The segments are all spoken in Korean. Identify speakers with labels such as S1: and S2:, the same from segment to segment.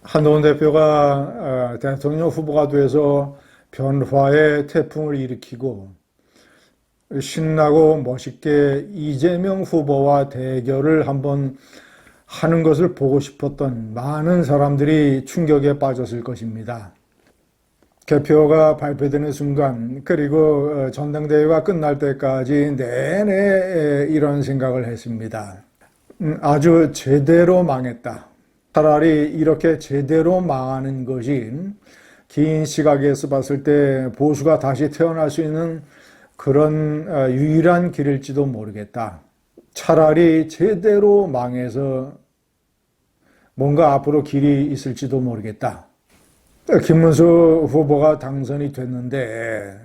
S1: 한동훈 대표가 대통령 후보가 돼서 변화의 태풍을 일으키고 신나고 멋있게 이재명 후보와 대결을 한번 하는 것을 보고 싶었던 많은 사람들이 충격에 빠졌을 것입니다. 개표가 발표되는 순간 그리고 전당대회가 끝날 때까지 내내 이런 생각을 했습니다. 아주 제대로 망했다. 차라리 이렇게 제대로 망하는 것이 긴 시각에서 봤을 때 보수가 다시 태어날 수 있는 그런 유일한 길일지도 모르겠다. 차라리 제대로 망해서 뭔가 앞으로 길이 있을지도 모르겠다. 김문수 후보가 당선이 됐는데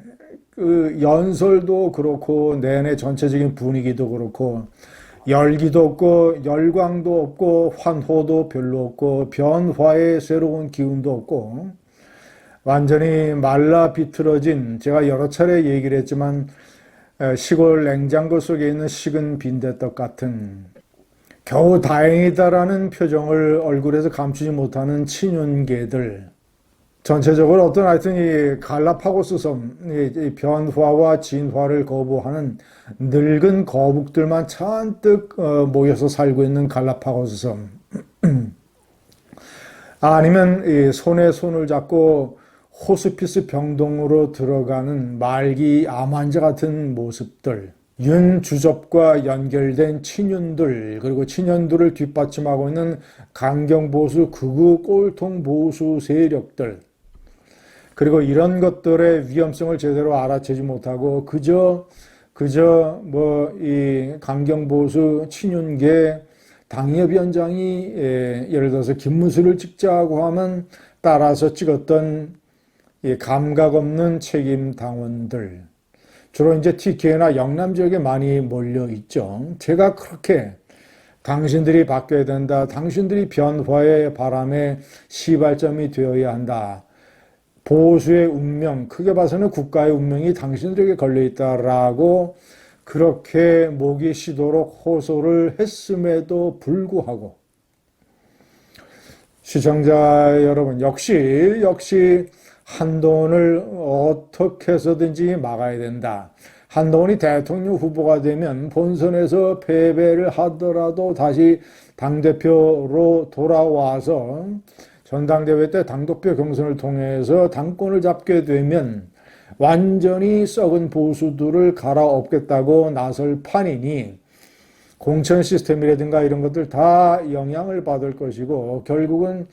S1: 그 연설도 그렇고 내내 전체적인 분위기도 그렇고 열기도 없고 열광도 없고 환호도 별로 없고 변화의 새로운 기운도 없고 완전히 말라 비틀어진, 제가 여러 차례 얘기를 했지만 시골 냉장고 속에 있는 식은 빈대떡 같은, 겨우 다행이다라는 표정을 얼굴에서 감추지 못하는 친윤계들, 전체적으로 어떤 하여튼 이 갈라파고스 섬, 이 변화와 진화를 거부하는 늙은 거북들만 잔뜩 모여서 살고 있는 갈라파고스 섬. 아니면 이 손에 손을 잡고 호스피스 병동으로 들어가는 말기 암 환자 같은 모습들, 윤 주접과 연결된 친윤들, 그리고 친윤들을 뒷받침하고 있는 강경보수 극우 꼴통 보수 세력들, 그리고 이런 것들의 위험성을 제대로 알아채지 못하고 그저 뭐 이 강경보수 친윤계 당협위원장이 예를 들어서 김문수를 찍자고 하면 따라서 찍었던 이 감각 없는 책임 당원들, 주로 이제 TK나 영남 지역에 많이 몰려 있죠. 제가 그렇게 당신들이 바뀌어야 된다, 당신들이 변화의 바람에 시발점이 되어야 한다, 보수의 운명, 크게 봐서는 국가의 운명이 당신들에게 걸려있다라고 그렇게 목이 쉬도록 호소를 했음에도 불구하고 시청자 여러분, 역시 한동훈을 어떻게 해서든지 막아야 된다. 한동훈이 대통령 후보가 되면 본선에서 패배를 하더라도 다시 당대표로 돌아와서 전당대회 때 당대표 경선을 통해서 당권을 잡게 되면 완전히 썩은 보수들을 갈아엎겠다고 나설 판이니 공천 시스템이라든가 이런 것들 다 영향을 받을 것이고, 결국은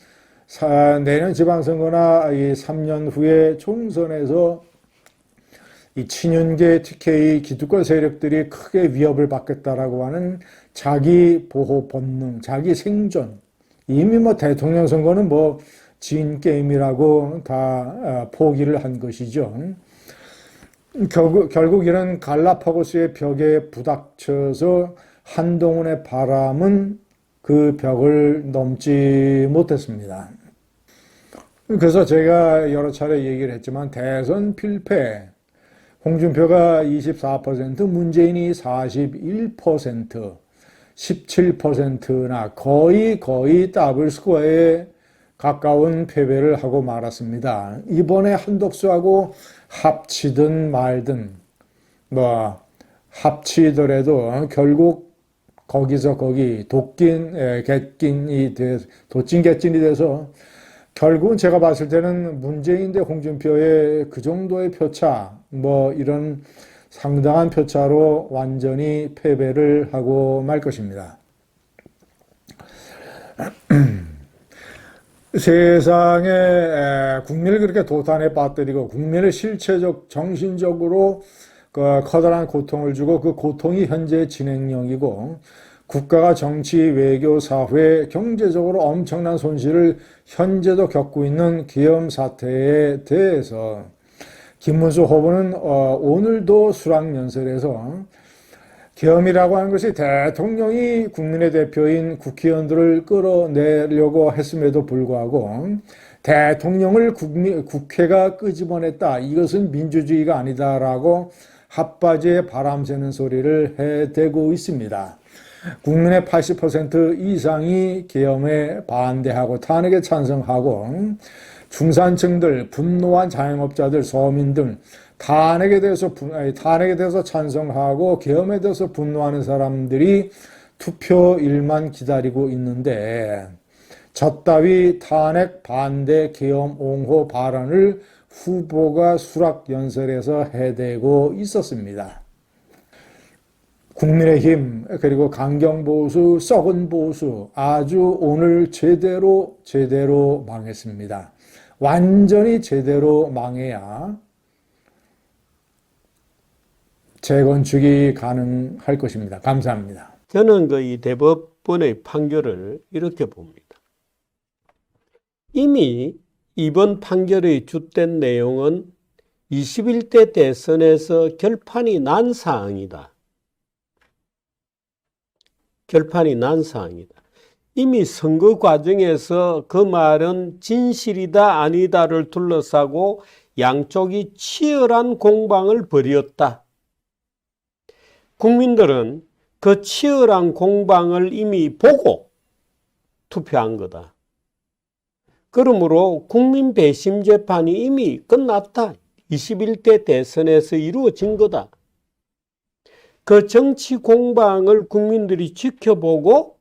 S1: 내년 지방선거나 이 3년 후에 총선에서 이 친윤계 TK 기득권 세력들이 크게 위협을 받겠다라고 하는 자기 보호 본능, 자기 생존, 이미 뭐 대통령 선거는 뭐 진 게임이라고 다 포기를 한 것이죠. 결국 이런 갈라파고스의 벽에 부닥쳐서 한동훈의 바람은 그 벽을 넘지 못했습니다. 그래서 제가 여러 차례 얘기를 했지만 대선 필패, 홍준표가 24%, 문재인이 41%, 17%나 거의 더블 스코어에 가까운 패배를 하고 말았습니다. 이번에 한덕수하고 합치든 말든 뭐 합치더라도 결국 거기서 거기 도찐 개찐이 돼서 결국은 제가 봤을 때는 문재인 대 홍준표의 그 정도의 표차, 뭐 이런 상당한 표차로 완전히 패배를 하고 말 것입니다. 세상에 국민을 그렇게 도탄에 빠뜨리고 국민을 실체적, 정신적으로 그 커다란 고통을 주고 그 고통이 현재 진행형이고 국가가 정치, 외교, 사회, 경제적으로 엄청난 손실을 현재도 겪고 있는 계엄 사태에 대해서 김문수 후보는 오늘도 수락연설에서 계엄이라고 하는 것이 대통령이 국민의 대표인 국회의원들을 끌어내려고 했음에도 불구하고 대통령을 국회가 끄집어냈다, 이것은 민주주의가 아니다라고 핫바지에 바람 새는 소리를 해대고 있습니다. 국민의 80% 이상이 계엄에 반대하고 탄핵에 찬성하고 중산층들, 분노한 자영업자들, 서민 등 탄핵에 대해서 찬성하고 계엄에 대해서 분노하는 사람들이 투표일만 기다리고 있는데 저따위 탄핵 반대 계엄 옹호 발언을 후보가 수락연설에서 해대고 있었습니다. 국민의힘 그리고 강경보수, 썩은 보수 아주 오늘 제대로 망했습니다. 완전히 제대로 망해야 재건축이 가능할 것입니다. 감사합니다.
S2: 저는 이 대법원의 판결을 이렇게 봅니다. 이미 이번 판결의 주된 내용은 21대 대선에서 결판이 난 사항이다. 결판이 난 사항이다. 이미 선거 과정에서 그 말은 진실이다 아니다를 둘러싸고 양쪽이 치열한 공방을 벌였다. 국민들은 그 치열한 공방을 이미 보고 투표한 거다. 그러므로 국민 배심 재판이 이미 끝났다. 21대 대선에서 이루어진 거다. 그 정치 공방을 국민들이 지켜보고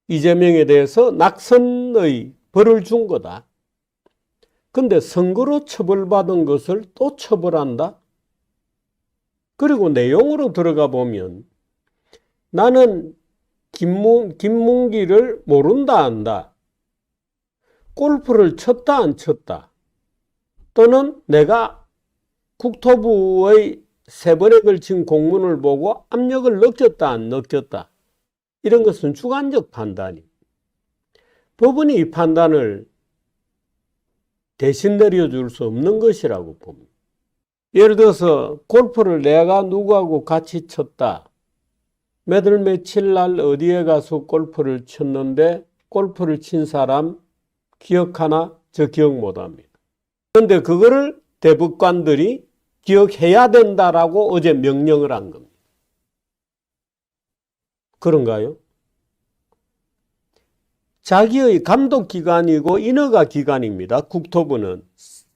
S2: 이재명에 대해서 낙선의 벌을 준 거다. 근데 선거로 처벌받은 것을 또 처벌한다? 그리고 내용으로 들어가 보면 나는 김문기를 모른다 한다. 골프를 쳤다 안 쳤다. 또는 내가 국토부의 3번에 걸친 공문을 보고 압력을 느꼈다 안 느꼈다. 이런 것은 주관적 판단이. 법원이 이 판단을 대신 내려줄 수 없는 것이라고 봅니다. 예를 들어서 골프를 내가 누구하고 같이 쳤다. 몇 월 며칠 날 어디에 가서 골프를 쳤는데 골프를 친 사람 기억하나? 저 기억 못합니다. 그런데 그거를 대법관들이 기억해야 된다라고 어제 명령을 한 겁니다. 그런가요? 자기의 감독기관이고 인허가 기관입니다. 국토부는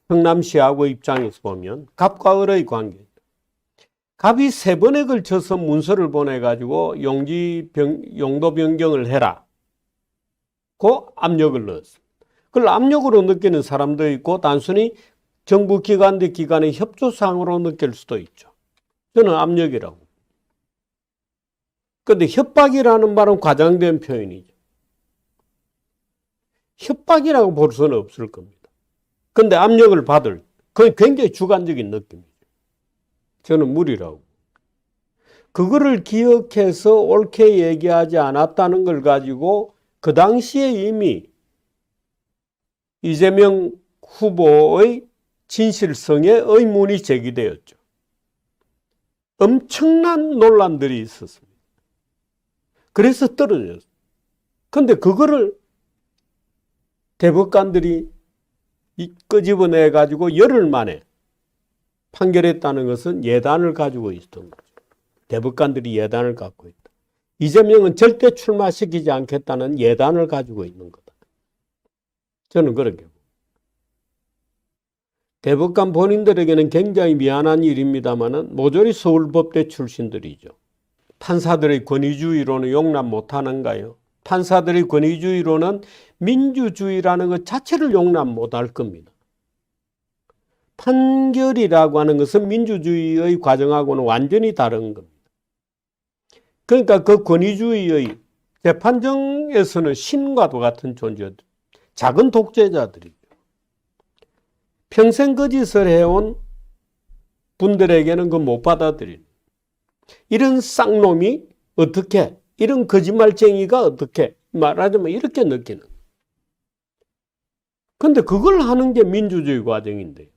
S2: 성남시하고 입장에서 보면 갑과 을의 관계. 갑이 3번에 걸쳐서 문서를 보내가지고 용도 변경을 해라. 그 압력을 넣었습니다. 그걸 압력으로 느끼는 사람도 있고 단순히 정부 기관 대 기관의 협조사항으로 느낄 수도 있죠. 저는 압력이라고. 그런데 협박이라는 말은 과장된 표현이죠. 협박이라고 볼 수는 없을 겁니다. 그런데 압력을 받을, 그건 굉장히 주관적인 느낌이죠. 저는 무리라고. 그거를 기억해서 옳게 얘기하지 않았다는 걸 가지고 그 당시에 이미 이재명 후보의 진실성에 의문이 제기되었죠. 엄청난 논란들이 있었습니다. 그래서 떨어졌어요. 그런데 그거를 대법관들이 끄집어내 가지고 열흘 만에 판결했다는 것은 예단을 가지고 있었던 거죠. 대법관들이 예단을 갖고 있다. 이재명은 절대 출마시키지 않겠다는 예단을 가지고 있는 거다. 저는 그렇게 봅니다. 대법관 본인들에게는 굉장히 미안한 일입니다만 모조리 서울법대 출신들이죠. 판사들의 권위주의로는 용납 못하는가요? 판사들의 권위주의로는 민주주의라는 것 자체를 용납 못할 겁니다. 판결이라고 하는 것은 민주주의의 과정하고는 완전히 다른 겁니다. 그러니까 그 권위주의의 재판정에서는 신과도 같은 존재들, 작은 독재자들이죠. 평생 거짓을 해온 분들에게는 그 못 받아들이는. 이런 쌍놈이 어떻게, 이런 거짓말쟁이가 어떻게, 말하자면 이렇게 느끼는. 그런데 그걸 하는 게 민주주의 과정인데.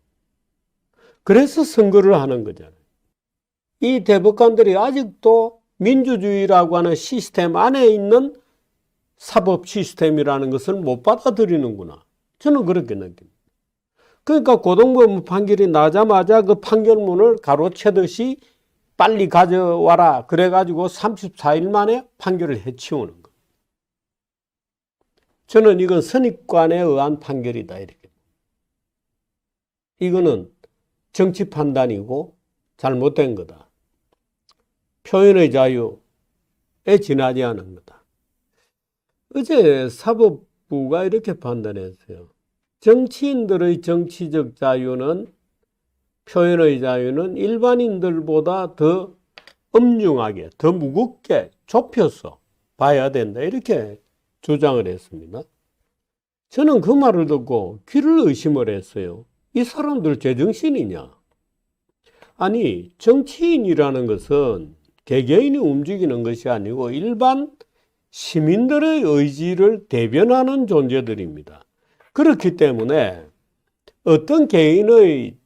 S2: 그래서 선거를 하는 거잖아요. 이 대법관들이 아직도 민주주의라고 하는 시스템 안에 있는 사법 시스템이라는 것을 못 받아들이는구나. 저는 그렇게 느낍니다. 그러니까 고등법원 판결이 나자마자 그 판결문을 가로채듯이 빨리 가져와라. 그래가지고 34일 만에 판결을 해치우는 거. 저는 이건 선입관에 의한 판결이다. 이렇게. 이거는 정치 판단이고 잘못된 거다. 표현의 자유에 지나지 않은 거다. 어제 사법부가 이렇게 판단했어요. 정치인들의 정치적 자유는, 표현의 자유는 일반인들보다 더 엄중하게, 더 무겁게 좁혀서 봐야 된다. 이렇게 주장을 했습니다. 저는 그 말을 듣고 귀를 의심을 했어요. 이 사람들 제정신이냐? 아니, 정치인이라는 것은 개개인이 움직이는 것이 아니고 일반 시민들의 의지를 대변하는 존재들입니다. 그렇기 때문에 어떤 개인의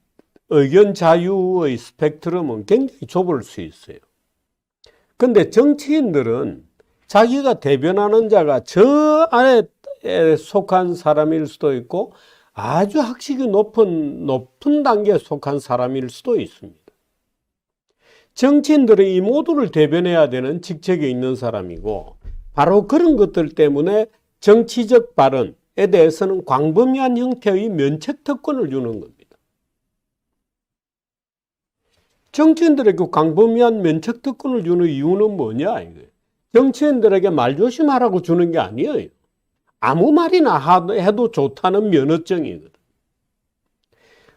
S2: 의견 자유의 스펙트럼은 굉장히 좁을 수 있어요. 근데 정치인들은 자기가 대변하는 자가 저 안에 속한 사람일 수도 있고 아주 학식이 높은 단계에 속한 사람일 수도 있습니다. 정치인들은 이 모두를 대변해야 되는 직책에 있는 사람이고 바로 그런 것들 때문에 정치적 발언에 대해서는 광범위한 형태의 면책 특권을 주는 겁니다. 정치인들에게 광범위한 면책 특권을 주는 이유는 뭐냐? 정치인들에게 말조심하라고 주는 게 아니에요. 아무 말이나 해도 좋다는 면허증이거든.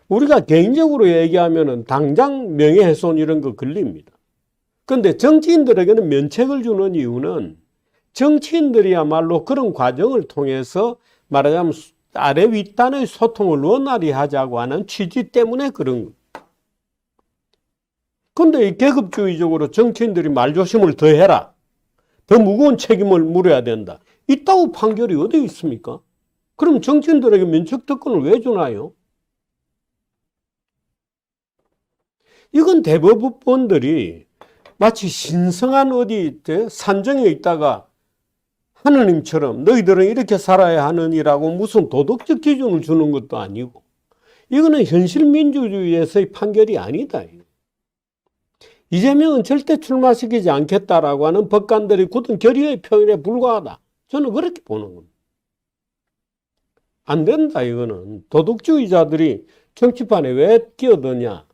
S2: 우리가 개인적으로 얘기하면은 당장 명예훼손 이런 거 걸립니다. 그런데 정치인들에게는 면책을 주는 이유는 정치인들이야말로 그런 과정을 통해서 말하자면 아래 윗단의 소통을 원활히 하자고 하는 취지 때문에 그런 거예요. 그런데 이 계급주의적으로 정치인들이 말조심을 더 해라. 더 무거운 책임을 물어야 된다. 이따구 판결이 어디 있습니까? 그럼 정치인들에게 면책특권을 왜 주나요? 이건 대법원들이 마치 신성한 어디 산정에 있다가 하느님처럼 너희들은 이렇게 살아야 하느니라고 무슨 도덕적 기준을 주는 것도 아니고 이거는 현실 민주주의에서의 판결이 아니다. 이재명은 절대 출마시키지 않겠다라고 하는 법관들이 굳은 결의의 표현에 불과하다. 저는 그렇게 보는 겁니다. 안 된다 이거는. 도덕주의자들이 정치판에 왜 끼어드냐.